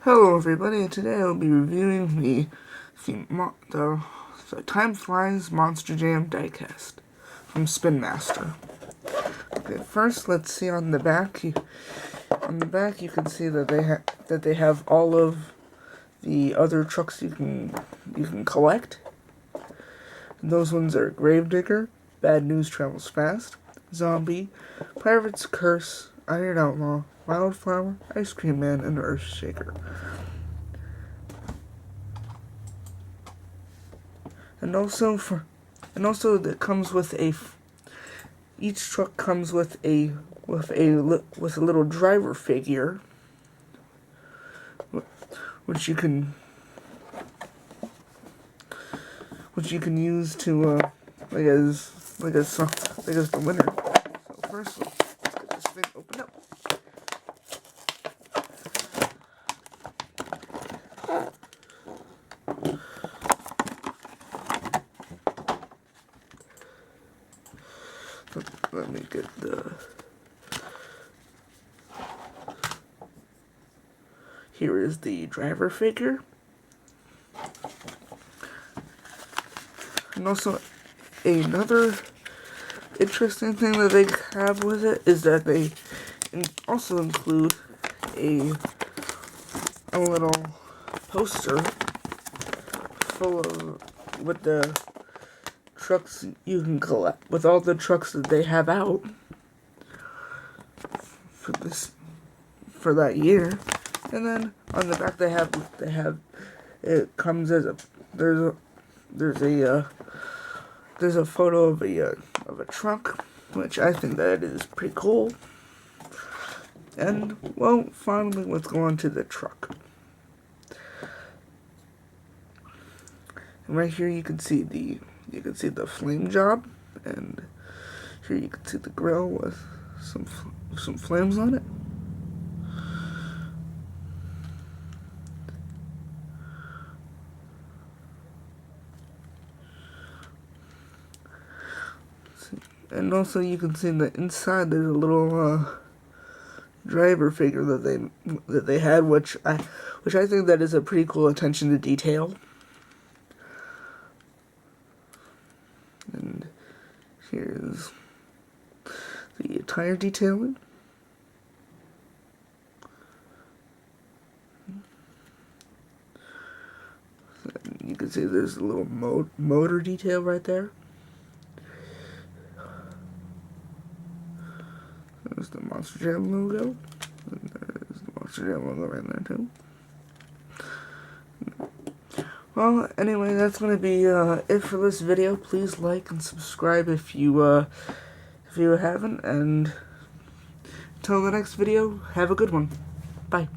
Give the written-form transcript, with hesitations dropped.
Hello everybody, and today I'll be reviewing the Time Flies Monster Jam diecast from SpinMaster. Okay, first let's see on the back. On the back you can see that they have all of the other trucks you can collect. And those ones are Gravedigger, Bad News Travels Fast, Zombie, Pirate's Curse, Iron Outlaw, Wildflower, Ice Cream Man, and Earthshaker. And also that comes with each truck comes with a little driver figure, which you can use to as the winner. So first, let's get this thing opened up. Let me get the... Here is the driver figure. And also, another interesting thing that they have with it is that they also include a little poster with the trucks you can collect, with all the trucks that they have out for that year. And then on the back they have it comes as a there's a photo of a truck, which I think that is pretty cool. And well, finally let's go on to the truck. And right here you can see the flame job, and here you can see the grill with some flames on it. And also you can see that inside there's a little driver figure that they had, which I think that is a pretty cool attention to detail. And here's the tire detailing. And you can see there's a little motor detail right there. There's the Monster Jam logo. And there's the Monster Jam logo right there too. Well, anyway, that's going to be it for this video. Please like and subscribe if you haven't. And until the next video, have a good one. Bye.